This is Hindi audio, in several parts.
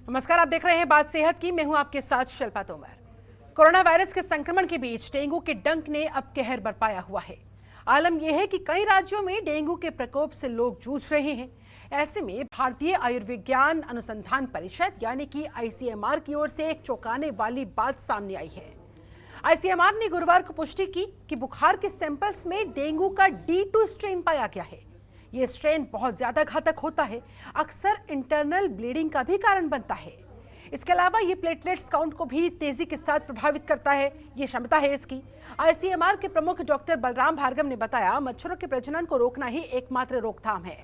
नमस्कार, आप देख रहे हैं बात सेहत की। मैं हूं आपके साथ शिल्पा तोमर। कोरोना वायरस के संक्रमण के बीच डेंगू के डंक ने अब कहर बरपाया हुआ है। आलम यह है कि कई राज्यों में डेंगू के प्रकोप से लोग जूझ रहे हैं। ऐसे में भारतीय आयुर्विज्ञान अनुसंधान परिषद यानी कि आईसीएमआर की ओर से एक चौंकाने वाली बात सामने आई है। आईसीएमआर ने गुरुवार को पुष्टि की कि बुखार के सैंपल्स में डेंगू का D2 स्ट्रेन पाया गया है। ये स्ट्रेन बहुत ज्यादा घातक होता है, अक्सर इंटरनल ब्लीडिंग का भी कारण बनता है। इसके अलावा ये प्लेटलेट्स काउंट को भी तेजी के साथ प्रभावित करता है, ये क्षमता है इसकी। आईसीएमआर के प्रमुख डॉक्टर बलराम भार्गव ने बताया, मच्छरों के प्रजनन को रोकना ही एकमात्र रोकथाम है।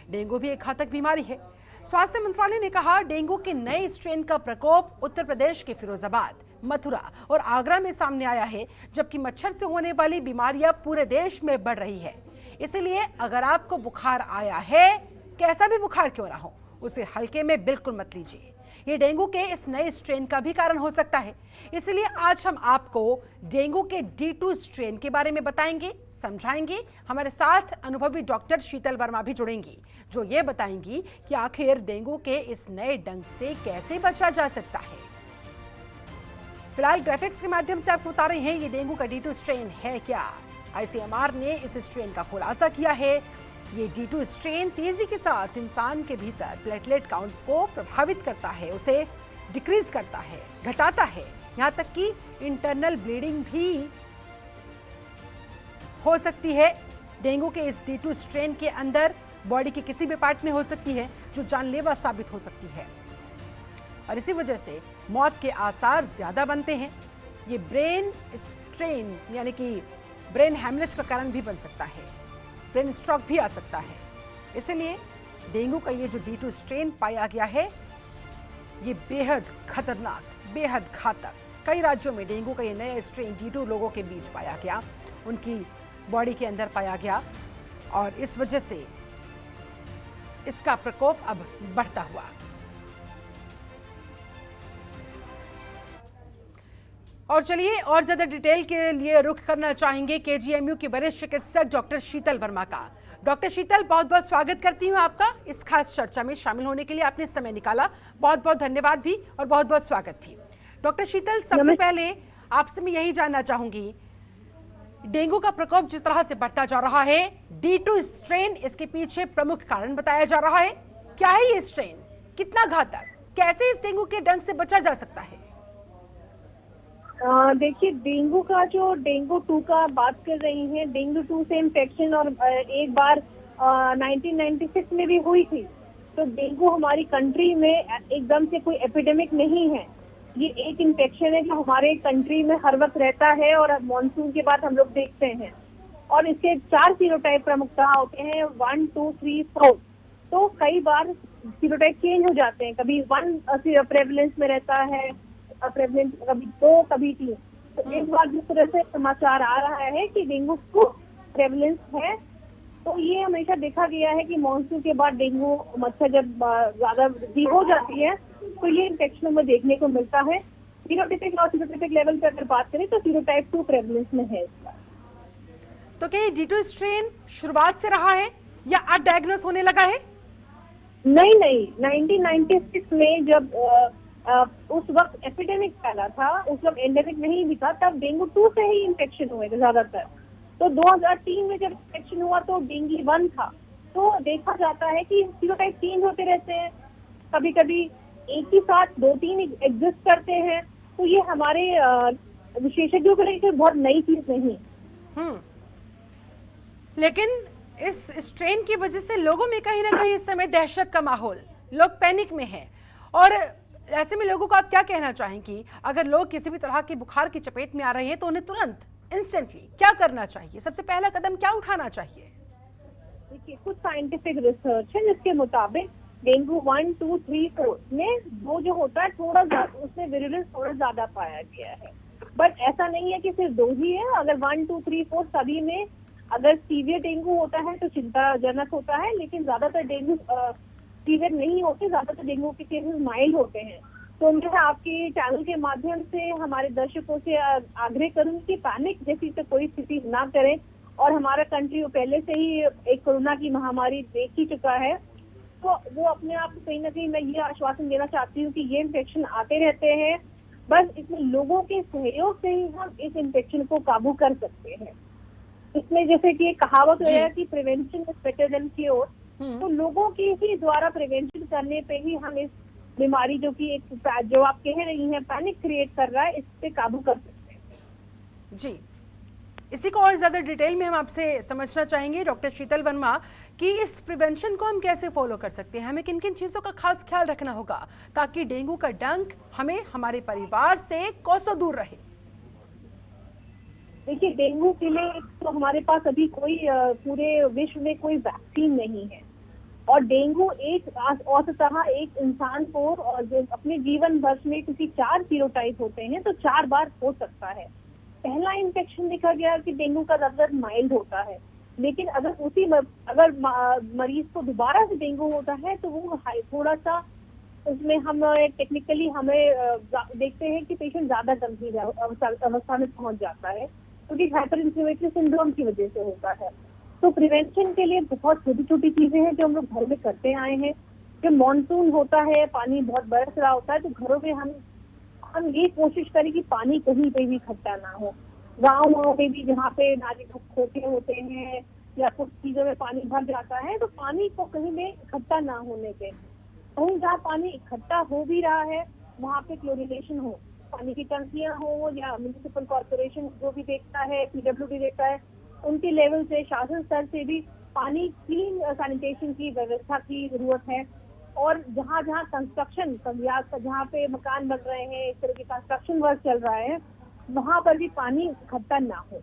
डेंगू भी एक घातक बीमारी है। स्वास्थ्य मंत्रालय ने कहा, डेंगू के नए स्ट्रेन का प्रकोप उत्तर प्रदेश के फिरोजाबाद, मथुरा और आगरा में सामने आया है, जबकि मच्छर से होने वाली बीमारियां पूरे देश में बढ़ रही है। इसलिए अगर आपको बुखार आया है, कैसा भी बुखार क्यों ना हो, उसे हल्के में बिल्कुल मत लीजिए। ये डेंगू के इस नए स्ट्रेन का भी कारण हो सकता है। इसलिए आज हम आपको डेंगू के D2 स्ट्रेन के बारे में बताएंगे, समझाएंगे। हमारे साथ अनुभवी डॉक्टर शीतल वर्मा भी जुड़ेंगी, जो ये बताएंगी कि आखिर डेंगू के इस नए डंक से कैसे बचा जा सकता है। फिलहाल ग्राफिक्स के माध्यम से आपको बता रहे हैं, ये डेंगू का D2 स्ट्रेन है क्या। आईसीएमआर ने इस स्ट्रेन का खुलासा किया है। ये D2 स्ट्रेन तेजी के साथ इंसान के भीतर प्लेटलेट काउंट्स को प्रभावित करता है, उसे डिक्रीज करता है, घटाता है। यहाँ तक कि इंटरनल ब्लीडिंग भी हो सकती है। डेंगू के इस D2 स्ट्रेन के अंदर बॉडी के किसी भी पार्ट में हो सकती है, जो जानलेवा साबित हो सकती है और इसी वजह से मौत के आसार ज्यादा बनते हैं। ये ब्रेन स्ट्रेन यानी कि ब्रेन हैमरेज का कारण भी बन सकता है, ब्रेन स्ट्रोक भी आ सकता है। इसलिए डेंगू का ये जो D2 स्ट्रेन पाया गया है, ये बेहद खतरनाक, बेहद घातक। कई राज्यों में डेंगू का ये नया स्ट्रेन D2 लोगों के बीच पाया गया, उनकी बॉडी के अंदर पाया गया और इस वजह से इसका प्रकोप अब बढ़ता हुआ। और चलिए और ज्यादा डिटेल के लिए रुख करना चाहेंगे केजीएमयू की वरिष्ठ चिकित्सक डॉक्टर शीतल वर्मा का। डॉक्टर शीतल, बहुत बहुत स्वागत करती हूं आपका इस खास चर्चा में शामिल होने के लिए। आपने समय निकाला, बहुत बहुत धन्यवाद भी और बहुत बहुत स्वागत भी। डॉक्टर शीतल, सबसे पहले आपसे मैं यही जानना चाहूंगी, डेंगू का प्रकोप जिस तरह से बढ़ता जा रहा है, D2 स्ट्रेन इसके पीछे प्रमुख कारण बताया जा रहा है। क्या है ये स्ट्रेन, कितना घातक, कैसे इस डेंगू के डंक से बचा जा सकता है? देखिए, डेंगू का जो डेंगू 2 का बात कर रही हैं, डेंगू 2 से इन्फेक्शन और एक बार 1996 में भी हुई थी। तो डेंगू हमारी कंट्री में एकदम से कोई एपिडेमिक नहीं है। ये एक इन्फेक्शन है जो हमारे कंट्री में हर वक्त रहता है और मॉनसून के बाद हम लोग देखते हैं। और इसके 4 सीरोटाइप प्रमुखता होते हैं, 1, 2, 3, 4। तो कई बार सीरोटाइप चेंज हो जाते हैं, कभी 1 प्रेवलेंस में रहता है, प्रेवलेंस कभी 2, कभी 3। तो एक बार जिस तरह से समाचार आ रहा है कि डेंगू 2 प्रेवलेंस है, तो ये हमेशा देखा गया है कि मॉनसून के बाद डेंगू मच्छर जब ज्यादा वृद्धि हो जाती है तो ये इन्फेक्शनों में देखने को मिलता है। सीरोटाइपिक और सीरोटाइपिक लेवल पर अगर बात करें तो सीरोटाइप 2 प्रेवलेंस में है इसका। तो क्या ये D2 स्ट्रेन शुरुआत से रहा है या अब डायग्नोस होने लगा है? नहीं, 1996 में जब उस वक्त एपिडेमिक फैला था, उस वक्त एंडेमिक नहीं भी था, तब डेंगू 2 से ही इन्फेक्शन हुए थे ज्यादातर। तो 2003 में जब इन्फेक्शन हुआ तो डेंगू 1 था। तो देखा जाता है कि सीरोटाइप चेंज होते रहते हैं, कभी कभी एक ही साथ 2-3 एग्जिस्ट करते हैं। तो ये हमारे विशेषज्ञों के लिए बहुत नई चीज नहीं। लेकिन इस स्ट्रेन की वजह से लोगों में कहीं ना कहीं इस समय दहशत का माहौल, लोग पैनिक में हैं। और ऐसे में लोगों को आप क्या कहना चाहेंगी, अगर लोग किसी भी तरह के बुखार की चपेट में आ रहे हैं तो उन्हें तुरंत इंस्टेंटली क्या करना चाहिए, सबसे पहला कदम क्या उठाना चाहिए? देखिए, कुछ साइंटिफिक रिसर्च है जिसके मुताबिक डेंगू 1, 2, 3, 4 में वो जो होता है थोड़ा ज्यादा, उसमें विरुलेंस थोड़ा ज्यादा पाया गया है। बट ऐसा नहीं है कि सिर्फ 2 ही है। अगर 1, 2, 3, 4 सभी में अगर सीवियर डेंगू होता है तो चिंताजनक होता है, लेकिन ज्यादातर डेंगू सीवियर नहीं होते, ज्यादातर डेंगू के केसेस माइल्ड होते हैं। तो मैं आपके चैनल के माध्यम से हमारे दर्शकों से आग्रह करूंगी कि पैनिक जैसी तो कोई स्थिति ना करें। और हमारा कंट्री पहले से ही एक कोरोना की महामारी देख ही चुका है। तो वो अपने आप को कहीं ना कहीं मैं ये आश्वासन देना चाहती हूँ कि ये इन्फेक्शन आते रहते हैं, बस इसमें लोगों के सहयोग से ही हम इस इन्फेक्शन को काबू कर सकते हैं। इसमें जैसे कि एक कहावत है कि prevention is better than cure, तो लोगों के ही द्वारा प्रिवेंशन करने पे ही हम इस बीमारी जो कि एक जो आप कह रही हैं पैनिक क्रिएट कर रहा है, इस पे काबू कर सकते हैं। जी, इसी को और ज्यादा डिटेल में हम आपसे समझना चाहेंगे डॉक्टर शीतल वर्मा कि इस प्रिवेंशन को हम कैसे फॉलो कर सकते हैं, हमें किन किन चीजों का खास ख्याल रखना होगा ताकि डेंगू का डंक हमें हमारे परिवार से कोसों दूर रहे। देखिए, डेंगू के लिए तो हमारे पास अभी कोई पूरे विश्व में कोई वैक्सीन नहीं है, और डेंगू एक औसतः एक इंसान को और जो अपने जीवन भर में किसी 4 सीरोटाइप होते हैं तो 4 बार हो सकता है। पहला इन्फेक्शन देखा गया कि डेंगू का दर्द माइल्ड होता है, लेकिन अगर मरीज को दोबारा से डेंगू होता है तो वो थोड़ा सा उसमें हम टेक्निकली हमें देखते हैं कि पेशेंट ज्यादा गंभीर अवस्था में पहुंच जाता है, क्योंकि हाइपर इन्फ्लेमेटरी सिंड्रोम की वजह से होता है। तो प्रिवेंशन के लिए बहुत छोटी छोटी चीजें हैं जो हम लोग घर में करते आए हैं। जब मानसून होता है, पानी बहुत बरस रहा होता है, तो घरों में हम ये कोशिश करें कि पानी कहीं पे भी इकट्ठा ना हो। गाँव में भी जहाँ पे नाली खोटे होते हैं या कुछ चीजों में पानी भर जाता है, तो पानी को कहीं में इकट्ठा ना होने दें। कहीं जहाँ पानी इकट्ठा हो भी रहा है वहाँ पे क्लोरिनेशन हो, पानी की टंकियां हो या म्युनिसिपल कॉर्पोरेशन जो भी देखता है, पीडब्ल्यूडी देखता है, उनके लेवल से शासन स्तर से भी पानी क्लीन सैनिटेशन की व्यवस्था की जरूरत है। और जहाँ जहाँ कंस्ट्रक्शन जहाँ पे मकान बन रहे हैं, इस तरह की कंस्ट्रक्शन वर्क चल रहा है, वहाँ पर भी पानी इकट्ठा ना हो।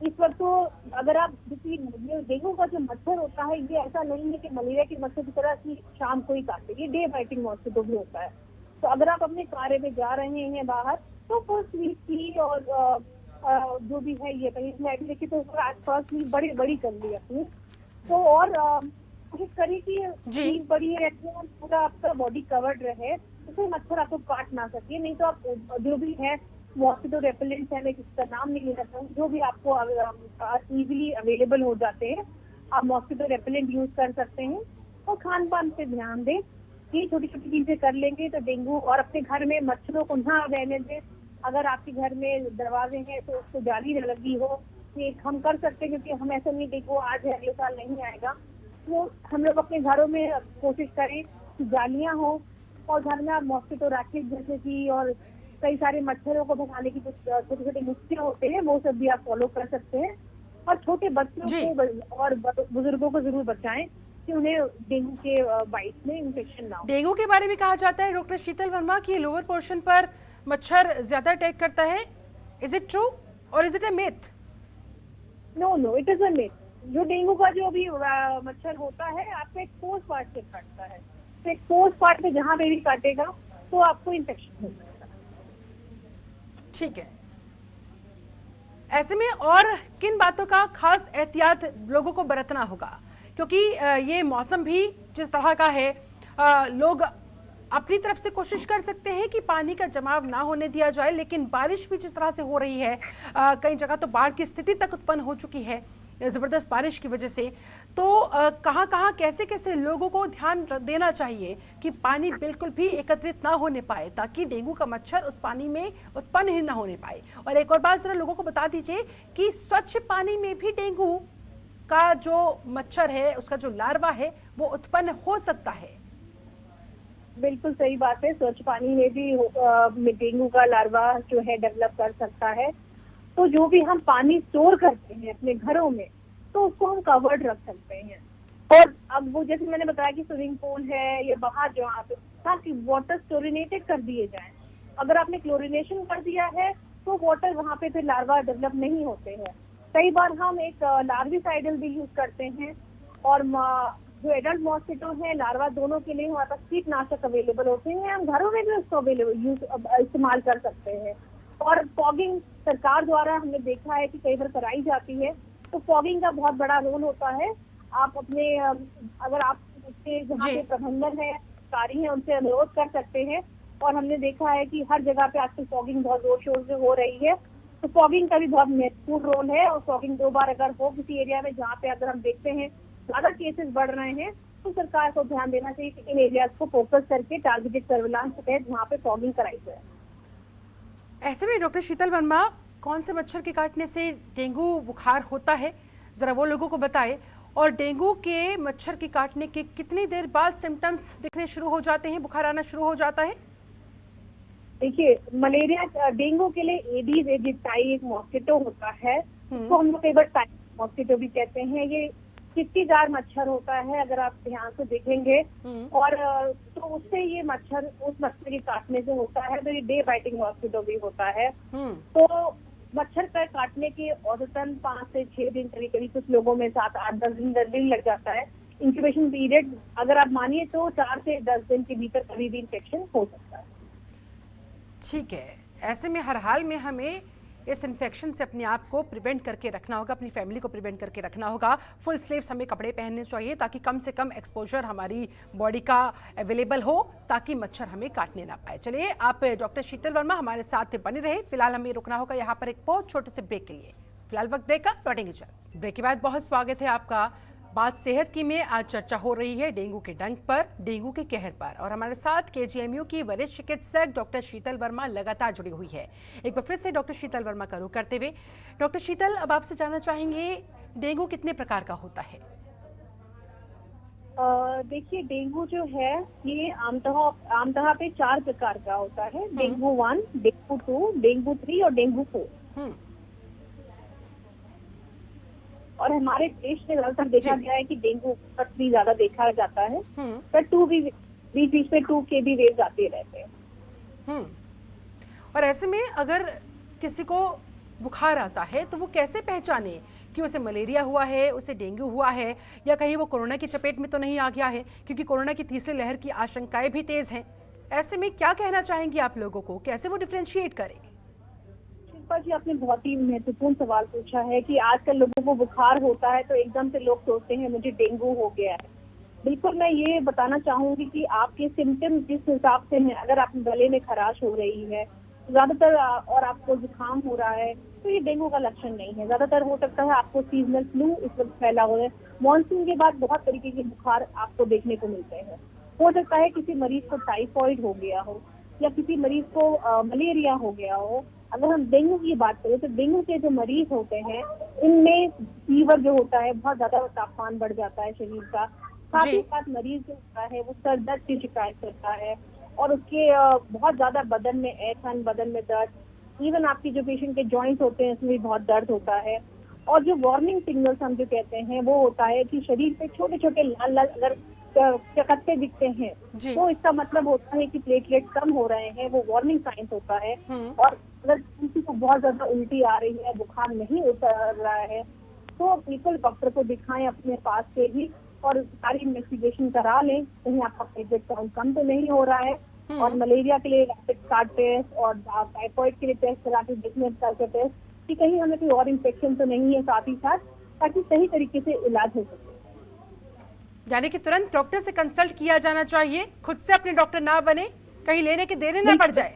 इस वक्त तो अगर आप डेंगू का जो मच्छर होता है, ये ऐसा नहीं है कि मलेरिया के मच्छर की तरह कि शाम को ही काटे, ये डे बाइटिंग मॉस्किटो भी होता है। तो अगर आप अपने कार्य में जा रहे हैं बाहर, तो फर्स्ट लीड की और जो भी है ये कहीं मैं भी देखी तो फर्स्ट लीड बड़ी बड़ी कर ली अपनी, तो और कोशिश करिए कि बड़ी है, पूरा आपका बॉडी कवर्ड रहे, उससे मच्छर आपको काट ना सके। नहीं तो आप जो भी है मॉस्किटो रेपेलेंट है, मैं किसका नाम नहीं लेना चाहूँ, जो भी आपको इजीली अवेलेबल हो जाते हैं, आप मॉस्किटो रेपेलेंट यूज कर सकते हैं। और खान पान पे ध्यान दें, ये छोटी छोटी चीजें कर लेंगे तो डेंगू, और अपने घर में मच्छरों को ना रहने दें। अगर आपके घर में दरवाजे हैं तो उसको जाली लगी हो, ये हम कर सकते हैं, क्योंकि हम ऐसा नहीं डेंगू आज है अगले साल नहीं आएगा। तो हम लोग अपने घरों में कोशिश करें कि जालियां हो, और घर में आप मॉस्किटो रैकेट जैसे कि और कई सारे मच्छरों को भगाने की कुछ छोटे छोटे नुस्खे होते हैं, वो सब भी आप फॉलो कर सकते हैं। और छोटे बच्चों को और बुजुर्गों को जरूर बचाएं कि उन्हें डेंगू के बाइट में इन्फेक्शन ना हो। डेंगू के बारे में कहा जाता है डॉक्टर शीतल वर्मा की लोअर पोर्शन पर मच्छर ज्यादा अटैक करता है, इज इट ट्रू और is it a myth? No, it is a myth. जो डेंगू का जो भी मच्छर होता है आपके एक्सपोज पार्ट से काटता है, तो एक्सपोज पार्ट पे जहाँ पे भी काटेगा तो आपको इन्फेक्शन हो जाएगा। ठीक है, ऐसे में और किन बातों का खास एहतियात लोगों को बरतना होगा, क्योंकि ये मौसम भी जिस तरह का है, लोग अपनी तरफ से कोशिश कर सकते हैं कि पानी का जमाव ना होने दिया जाए, लेकिन बारिश भी जिस तरह से हो रही है, कई जगह तो बाढ़ की स्थिति तक उत्पन्न हो चुकी है ज़बरदस्त बारिश की वजह से। तो कहाँ कहाँ कैसे कैसे लोगों को ध्यान देना चाहिए कि पानी बिल्कुल भी एकत्रित ना होने पाए, ताकि डेंगू का मच्छर उस पानी में उत्पन्न ही ना होने पाए। और एक और बात जरा लोगों को बता दीजिए कि स्वच्छ पानी में भी डेंगू का जो मच्छर है, उसका जो लार्वा है, वो उत्पन्न हो सकता है। बिल्कुल सही बात है, स्वच्छ पानी में भी डेंगू का लार्वा जो है डेवलप कर सकता है। तो जो भी हम पानी स्टोर करते हैं अपने घरों में, तो उसको हम कवर्ड रख सकते हैं। और अब वो जैसे मैंने बताया कि स्विमिंग पूल है या बाहर जहाँ पे, ताकि वाटर क्लोरिनेटेड कर दिए जाएं। अगर आपने क्लोरिनेशन कर दिया है तो वाटर वहाँ पे फिर लार्वा डेवलप नहीं होते हैं। कई बार हम एक लार्विसाइडल भी यूज करते हैं, और जो एडल्ट मॉस्किटो है लार्वा दोनों के लिए हमारे पास कीटनाशक अवेलेबल होते हैं, हम घरों में भी उसको इस्तेमाल कर सकते हैं। और फॉगिंग सरकार द्वारा हमने देखा है कि कई बार कराई जाती है, तो फॉगिंग का बहुत बड़ा रोल होता है। आप अपने अगर आप उसके जहाँ पे प्रबंधन है, अधिकारी है, उनसे अनुरोध कर सकते हैं। और हमने देखा है कि हर जगह पे आजकल फॉगिंग बहुत जोर शोर से हो रही है, तो फॉगिंग का भी बहुत महत्वपूर्ण रोल है। और फॉगिंग 2 बार अगर हो किसी एरिया में जहाँ पे अगर हम देखते हैं ज्यादा केसेस बढ़ रहे हैं, तो सरकार को ध्यान देना चाहिए कि इन एरियाज को फोकस करके टारगेटेड सर्विलांस के तहत वहाँ पे फॉगिंग कराई जाए। ऐसे में डॉक्टर शीतल वर्मा, कौन से मच्छर के काटने से डेंगू बुखार होता है, जरा वो लोगों को बताएं। और डेंगू के मच्छर के काटने के कितनी देर बाद सिम्टम्स दिखने शुरू हो जाते हैं, बुखार आना शुरू हो जाता है? देखिए, मलेरिया डेंगू के लिए एडीज एजिप्टाई एक मॉस्किटो होता है, उसको हम लोग कई बार टाइफस मॉस्किटो भी कहते हैं। ये चित्तीदार मच्छर होता है, अगर आप ध्यान से देखेंगे। और तो उससे ये मच्छर उस मच्छर के काटने से होता है, तो ये डे बाइटिंग मॉस्किटो भी होता है। तो मच्छर का काटने के औसतन 5 से 6 दिन, कभी कभी कुछ लोगों में 7, 8, 10 दिन, 10 दिन लग जाता है। इंक्यूबेशन पीरियड अगर आप मानिए तो 4 से 10 दिन के भीतर कभी भी इन्फेक्शन हो सकता है। ठीक है, ऐसे में हर हाल में हमें इस इन्फेक्शन से अपने आप को प्रिवेंट करके रखना होगा, अपनी फैमिली को प्रिवेंट करके रखना होगा। फुल स्लीव्स हमें कपड़े पहनने चाहिए ताकि कम से कम एक्सपोजर हमारी बॉडी का अवेलेबल हो, ताकि मच्छर हमें काटने ना पाए। चलिए, आप डॉक्टर शीतल वर्मा हमारे साथ बने रहे। फिलहाल हमें रुकना होगा यहाँ पर एक बहुत छोटे से ब्रेक के लिए। फिलहाल वक्त ब्रेक का, लौटेंगे जल्द। ब्रेक के बाद बहुत स्वागत है आपका। बात सेहत की में आज चर्चा हो रही है डेंगू के डंक पर, डेंगू के कहर पर, और हमारे साथ केजीएमयू की वरिष्ठ चिकित्सक डॉक्टर शीतल वर्मा लगातार जुड़ी हुई है। एक बार फिर से डॉक्टर शीतल वर्मा का रुख करते हुए, डॉक्टर शीतल, अब आपसे जानना चाहेंगे डेंगू कितने प्रकार का होता है? देखिए, डेंगू जो है ये आमतः पे 4 प्रकार का होता है। डेंगू 1, डेंगू 2, डेंगू 3 और डेंगू 4। और हमारे देश में ज्यादातर देखा गया है कि डेंगू 3 ज्यादा देखा जाता है, पर 2 भी बीच बीच में 2 के भी वेव्स आते रहते हैं। और ऐसे में अगर किसी को बुखार आता है तो वो कैसे पहचाने कि उसे मलेरिया हुआ है, उसे डेंगू हुआ है, या कहीं वो कोरोना की चपेट में तो नहीं आ गया है, क्योंकि कोरोना की तीसरी लहर की आशंकाएं भी तेज हैं। ऐसे में क्या कहना चाहेंगे आप लोगों को, कैसे वो डिफरेंशिएट करें? जी, आपने बहुत ही महत्वपूर्ण सवाल पूछा है कि आजकल लोगों को बुखार होता है तो एकदम से लोग सोचते हैं मुझे डेंगू हो गया है। बिल्कुल, मैं ये बताना चाहूंगी कि आपके सिम्टम्स जिस हिसाब से हैं, अगर आप गले में खराश हो रही है ज्यादातर और आपको जुकाम हो रहा है, तो ये डेंगू का लक्षण नहीं है। ज्यादातर हो सकता है आपको सीजनल फ्लू इस वक्त फैला हुआ है। मॉनसून के बाद बहुत तरीके के बुखार आपको देखने को मिलते हैं। हो सकता है किसी मरीज को टाइफॉइड हो गया हो, या किसी मरीज को मलेरिया हो गया हो। अगर हम डेंगू की बात करें तो डेंगू के जो मरीज होते हैं इनमें फीवर जो होता है, बहुत ज्यादा तापमान बढ़ जाता है शरीर का। साथ ही साथ मरीज जो होता है वो सर दर्द की शिकायत करता है, और उसके बहुत ज्यादा बदन में ऐंठन, बदन में दर्द, इवन आपकी जो पेशेंट के जॉइंट्स होते हैं उसमें भी बहुत दर्द होता है। और जो वार्निंग सिग्नल्स हम जो कहते हैं वो होता है कि शरीर पे छोटे छोटे लाल लाल अगर चकत्ते दिखते हैं तो इसका मतलब होता है कि प्लेटलेट कम हो रहे हैं, वो वार्निंग साइंस होता है। और अगर किसी को बहुत ज्यादा उल्टी आ रही है, बुखार नहीं उतर रहा है, तो बिल्कुल डॉक्टर को दिखाएं अपने पास से ही, और सारी इन्वेस्टिगेशन करा लें कहीं आपका प्लेटलेट काउंट कम तो नहीं हो रहा है। और मलेरिया के लिए रैपिड कार्ड टेस्ट और टाइफॉइड के लिए टेस्ट करा के देखने करके टेस्ट कि कहीं हमें कोई और इन्फेक्शन तो नहीं है साथ ही साथ, ताकि सही तरीके से इलाज हो सके। यानी कि तुरंत डॉक्टर से कंसल्ट किया जाना चाहिए, खुद से अपने डॉक्टर ना बने, कहीं लेने के देने ना पड़ जाए।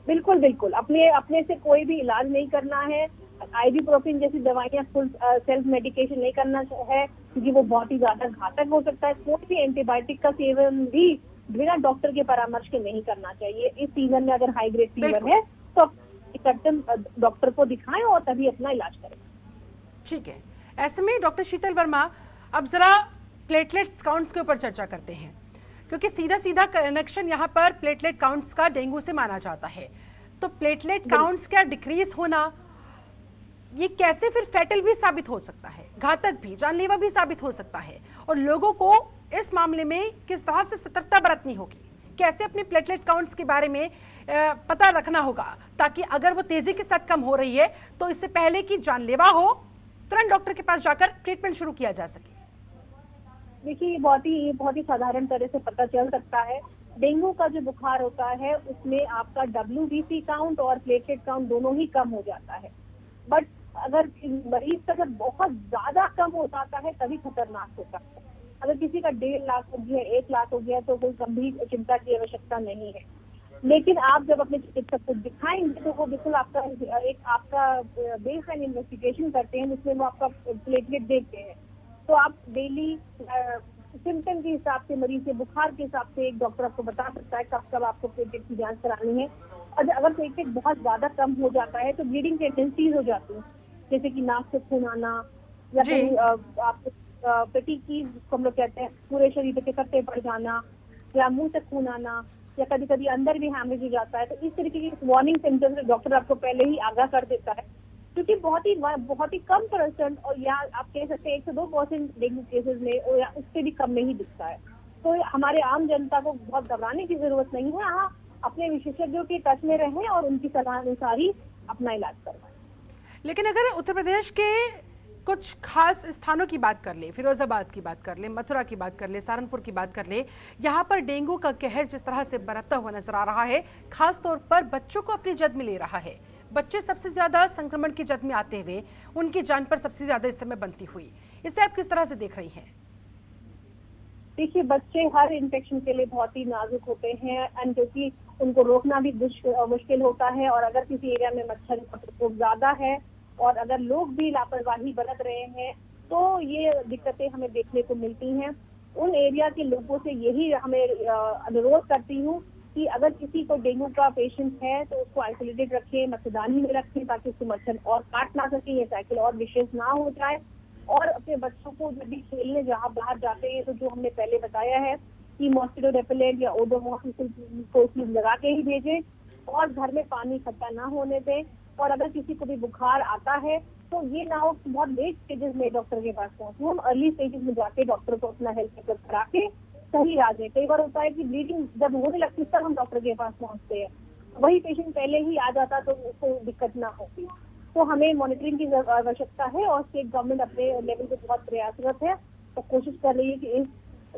बिल्कुल बिल्कुल, अपने से कोई भी इलाज नहीं करना है। आइबुप्रोफेन जैसी दवाइयाँ फुल सेल्फ मेडिकेशन नहीं करना है, क्योंकि वो बहुत ही ज्यादा घातक हो सकता है। कोई भी एंटीबायोटिक का सेवन भी बिना डॉक्टर के परामर्श के नहीं करना चाहिए। इस सीजन में अगर हाई ग्रेड फीवर है तो डॉक्टर को दिखाएं और तभी अपना इलाज करें। ठीक है, ऐसे में डॉक्टर शीतल वर्मा, अब जरा प्लेटलेट्स काउंट्स के ऊपर चर्चा करते हैं, क्योंकि सीधा सीधा कनेक्शन यहाँ पर प्लेटलेट काउंट्स का डेंगू से माना जाता है। तो प्लेटलेट काउंट्स का डिक्रीज होना ये कैसे फिर फैटल भी साबित हो सकता है, घातक भी, जानलेवा भी साबित हो सकता है, और लोगों को इस मामले में किस तरह से सतर्कता बरतनी होगी, कैसे अपने प्लेटलेट काउंट्स के बारे में पता रखना होगा, ताकि अगर वो तेजी के साथ कम हो रही है तो इससे पहले कि जानलेवा हो तुरंत डॉक्टर के पास जाकर ट्रीटमेंट शुरू किया जा सके। देखिए, ये बहुत ही साधारण तरह से पता चल सकता है। डेंगू का जो बुखार होता है उसमें आपका WBC काउंट और प्लेटलेट काउंट दोनों ही कम हो जाता है। बट अगर मरीज का जब बहुत ज्यादा कम हो जाता है तभी खतरनाक होता है। अगर किसी का 1.5 लाख हो गया, 1 लाख हो गया, तो कोई गंभीर चिंता की आवश्यकता नहीं है। लेकिन आप जब अपने चिकित्सक को दिखाएंगे तो वो बिल्कुल आपका बेसलाइन इन्वेस्टिगेशन करते हैं, जिसमें वो आपका प्लेटलेट देखते हैं। तो आप डेली सिम्टम के हिसाब से, मरीज के बुखार के हिसाब से एक डॉक्टर आपको बता सकता है कब कब आपको प्लेटलेट की जांच करानी है। और अगर प्लेटलेट बहुत ज्यादा कम हो जाता है तो ब्लीडिंग टेंडेंसीज हो जाती है, जैसे कि नाक से खून आना, या जी। फिर आपको पेटिकीज जिसको हम लोग कहते हैं, पूरे शरीर पे कट्टे पड़ जाना, या मुंह से खून आना, या कभी कभी अंदर भी हैमरेज हो जाता है। तो इस तरीके की वार्निंग सिम्टम्स डॉक्टर आपको पहले ही आगाह कर देता है, क्योंकि बहुत ही कम परसेंट, और या आप कह सकते हैं 1 से 2% डेंगू केसेस में, और या उससे भी कम में ही दिखता है। तो हमारे आम जनता को बहुत घबराने की जरूरत नहीं है। हाँ, अपने विशेषज्ञों के टच में रहें और उनकी सलाह अनुसार ही अपना इलाज करवाएं। लेकिन अगर उत्तर प्रदेश के कुछ खास स्थानों की बात कर ले, फिरोजाबाद की बात कर ले, मथुरा की बात कर ले, सहारनपुर की बात कर ले, यहाँ पर डेंगू का कहर जिस तरह से बरपता हुआ नजर आ रहा है, खास तौर पर बच्चों को अपनी जद में ले रहा है। बच्चे सबसे ज्यादा संक्रमण की जद में आते हुए उनकी जान पर सबसे ज्यादा इस समय बनती हुई, इसे आप किस तरह से देख रही हैं? देखिए, बच्चे हर इन्फेक्शन के लिए बहुत ही नाजुक होते हैं, एंड क्योंकि उनको रोकना भी मुश्किल होता है। और अगर किसी एरिया में मच्छर का प्रकोप ज्यादा है और अगर लोग भी लापरवाही बरत रहे हैं तो ये दिक्कतें हमें देखने को मिलती हैं। उन एरिया के लोगों से यही हमें अनुरोध करती हूँ कि अगर किसी को डेंगू का पेशेंट है तो उसको आइसोलेटेड रखें, मच्छरदानी में रखें, ताकि उसको मच्छर और काट ना सके, ये साइकिल और विशेष ना हो जाए। और अपने बच्चों को जब भी खेलने जहाँ बाहर जाते हैं तो जो हमने पहले बताया है कि मॉस्किटो रेपेलेंट या ओडोमॉस को लगा के ही भेजें, और घर में पानी इकट्ठा ना होने दें। और अगर किसी को भी बुखार आता है तो ये ना हो बहुत लेट स्टेजेस में डॉक्टर के पास पहुंचे, हम अर्ली स्टेजेस में जाके डॉक्टर को अपना हेल्थ चेकअप करा के सही इलाज है। कई बार होता है कि ब्लीडिंग जब होने लगती है तब हम डॉक्टर के पास पहुंचते हैं, वही पेशेंट पहले ही आ जाता तो उसको दिक्कत ना होती। तो हमें मॉनिटरिंग की आवश्यकता है और स्टेट गवर्नमेंट अपने लेवल पे बहुत प्रयासरत है और कोशिश कर रही है कि इस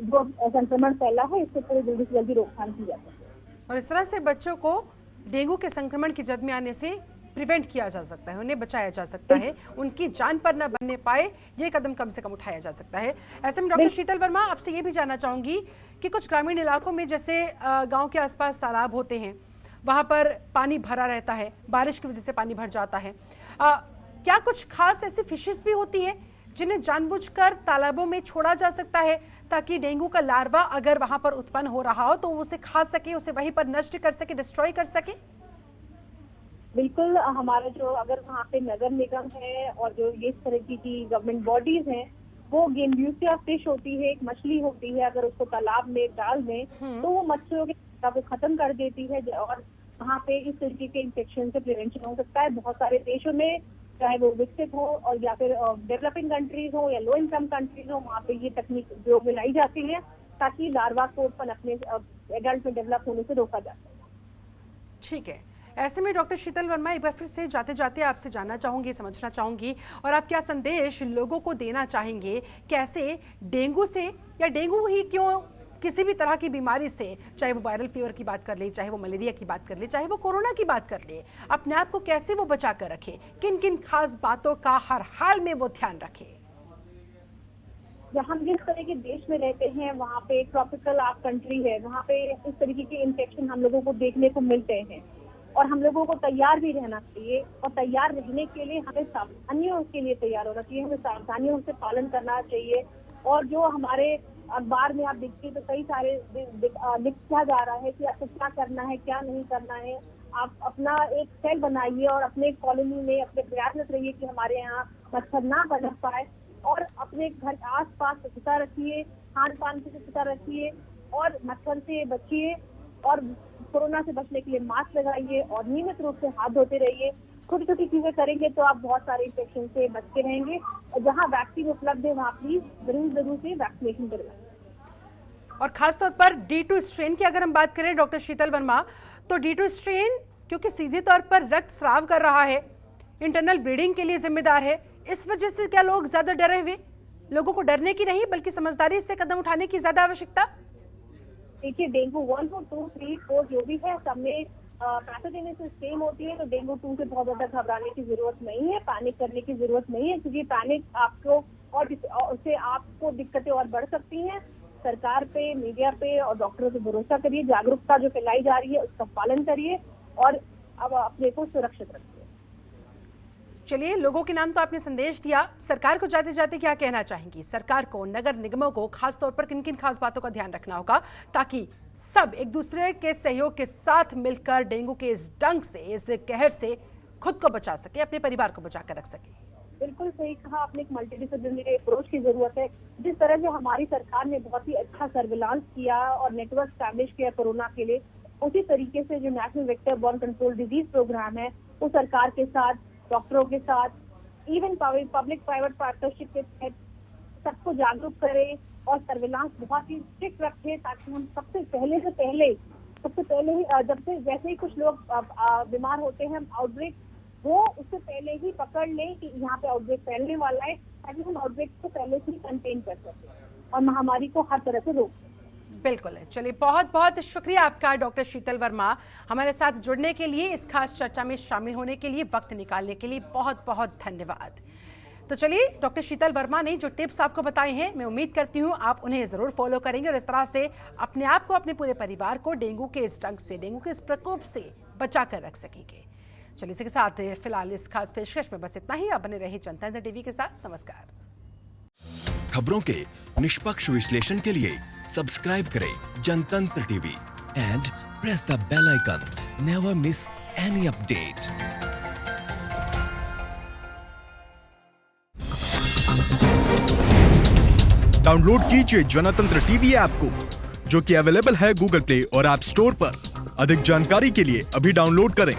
जो संक्रमण फैला है इससे पूरी जल्दी से जल्दी रोकथाम की जा सके। और इस तरह से बच्चों को डेंगू के संक्रमण की जद में आने से प्रिवेंट किया जा सकता है, उन्हें बचाया जा सकता है, उनकी जान पर न बनने पाए ये कदम कम से कम उठाया जा सकता है। ऐसे में डॉक्टर शीतल वर्मा, आपसे ये भी जानना चाहूंगी कि कुछ ग्रामीण इलाकों में जैसे गांव के आसपास तालाब होते हैं, वहां पर पानी भरा रहता है, बारिश की वजह से पानी भर जाता है, क्या कुछ खास ऐसी फिशेस भी होती हैं जिन्हें जानबूझकर तालाबों में छोड़ा जा सकता है ताकि डेंगू का लार्वा अगर वहां पर उत्पन्न हो रहा हो तो उसे खा सके, उसे वहीं पर नष्ट कर सके, डिस्ट्रॉय कर सके? बिल्कुल, हमारा जो अगर वहाँ पे नगर निगम है और जो ये इस तरह की गवर्नमेंट बॉडीज हैं, वो गेम्ब्यूसिया फिश होती है, एक मछली होती है, अगर उसको तालाब में डाल दें तो वो मच्छरों के को खत्म कर देती है और वहाँ पे इस तरीके के इन्फेक्शन से प्रिवेंशन हो सकता है। बहुत सारे देशों में, चाहे वो विकसित हो और या फिर डेवलपिंग कंट्रीज हो या लो इनकम कंट्रीज हो, वहाँ पे ये तकनीक उपयोग में लाई जाती है ताकि लार्वा को उत्पन्न अपने एडल्ट में डेवलप होने से रोका जा सके। ठीक है, ऐसे में डॉक्टर शीतल वर्मा, एक बार फिर से जाते जाते आपसे जानना चाहूंगी, समझना चाहूंगी और आप क्या संदेश लोगों को देना चाहेंगे, कैसे डेंगू से या डेंगू ही क्यों किसी भी तरह की बीमारी से, चाहे वो वायरल फीवर की बात कर ले, चाहे वो मलेरिया की बात कर ले, चाहे वो कोरोना की बात कर ले, अपने आप को कैसे वो बचा कर रखे, किन किन खास बातों का हर हाल में वो ध्यान रखे? हम जिस तरह के देश में रहते हैं वहाँ पे ट्रॉपिकल आप कंट्री है, वहाँ पे इस तरीके के इन्फेक्शन हम लोगों को देखने को मिलते हैं और हम लोगों को तैयार भी रहना चाहिए। और तैयार रहने के लिए हमें सावधानियों के लिए तैयार होना चाहिए, हमें सावधानियों से पालन करना चाहिए। और जो हमारे अखबार में आप देखिए तो कई सारे लिखा जा रहा है कि आपको क्या करना है, क्या नहीं करना है। आप अपना एक सेल बनाइए और अपने कॉलोनी में अपने प्रयासरत रहिए कि हमारे यहाँ मच्छर ना पनप पाए, और अपने घर आस पास स्वच्छता रखिए, खान पान की स्वच्छता रखिए और मच्छर से बचिए। और कोरोना से बचने के लिए मास्क लगाइए और नियमित रूप से हाथ धोते रहिए। छोटी छोटी चीजें करेंगे तो आप बहुत सारे इन्फेक्शन से बचते रहेंगे। और जहाँ वैक्सीन उपलब्ध है वहाँ प्लीज जरूर से वैक्सीनेशन करवाएं। और खास तौर पर D2 स्ट्रेन की अगर हम बात करें डॉक्टर शीतल वर्मा, तो D2 स्ट्रेन क्योंकि सीधे तौर पर रक्त स्राव कर रहा है, इंटरनल ब्लीडिंग के लिए जिम्मेदार है, इस वजह से क्या लोग ज्यादा डरे हुए? लोगों को डरने की नहीं बल्कि समझदारी से कदम उठाने की ज्यादा आवश्यकता। देखिए, डेंगू 1, 2, 3, 4 जो भी है सब में पैथोजेनेसिस सेम होती है, तो डेंगू 2 से बहुत ज्यादा घबराने की जरूरत नहीं है, पैनिक करने की जरूरत नहीं है, क्योंकि पैनिक आपको और उससे आपको दिक्कतें और बढ़ सकती हैं। सरकार पे, मीडिया पे और डॉक्टरों पे भरोसा करिए, जागरूकता जो फैलाई जा रही है उसका पालन करिए और अब अपने को सुरक्षित रखिए। चलिए, लोगों के नाम तो आपने संदेश दिया, सरकार को जाते जाते क्या कहना चाहेंगी? सरकार को, नगर निगमों को खास तौर पर किन किन खास बातों का ध्यान रखना होगा ताकि सब एक दूसरे के सहयोग के साथ मिलकर डेंगू के इस डंक से, इस कहर से खुद को बचा सके, अपने परिवार को बचा कर रख सके? बिल्कुल सही कहा आपने, एक मल्टीडिसिप्लिनरी अप्रोच की जरूरत है। जिस तरह से हमारी सरकार ने बहुत ही अच्छा सर्विलांस किया और नेटवर्क स्टैब्लिश किया कोरोना के लिए, उसी तरीके से जो national vector borne control disease programme है वो सरकार के साथ, डॉक्टरों के साथ, इवन पब्लिक प्राइवेट पार्टनरशिप के तहत सबको जागरूक करें और सर्विलांस बहुत ही स्ट्रिक्ट रखें, ताकि हम सबसे पहले ही जब से जैसे ही कुछ लोग बीमार होते हैं, आउटब्रेक वो उससे पहले ही पकड़ लें कि यहाँ पे आउटब्रेक फैलने वाला है, ताकि हम आउटब्रेक को पहले से ही कंटेन कर सकें और महामारी को हर तरह से रोक सकें। बिल्कुल है। चलिए, बहुत बहुत शुक्रिया आपका डॉक्टर शीतल वर्मा, हमारे साथ जुड़ने के लिए, इस खास चर्चा में शामिल होने के लिए, वक्त निकालने के लिए बहुत बहुत धन्यवाद। तो चलिए, डॉक्टर शीतल वर्मा ने जो टिप्स आपको बताए हैं, मैं उम्मीद करती हूँ आप उन्हें ज़रूर फॉलो करेंगे और इस तरह से अपने आप को, अपने पूरे परिवार को डेंगू के इस डंक से, डेंगू के इस प्रकोप से बचा कर रख सकेंगे। चलिए, इसी के साथ फिलहाल इस खास पेशकश में बस इतना ही। आप बने रहिए जनतंत्र टीवी के साथ। नमस्कार। खबरों के निष्पक्ष विश्लेषण के लिए सब्सक्राइब करें Jantantra TV and press the bell icon. Never miss any update. Download कीजिए जनतंत्र टीवी ऐप को, जो कि अवेलेबल है गूगल प्ले और ऐप स्टोर पर। अधिक जानकारी के लिए अभी डाउनलोड करें।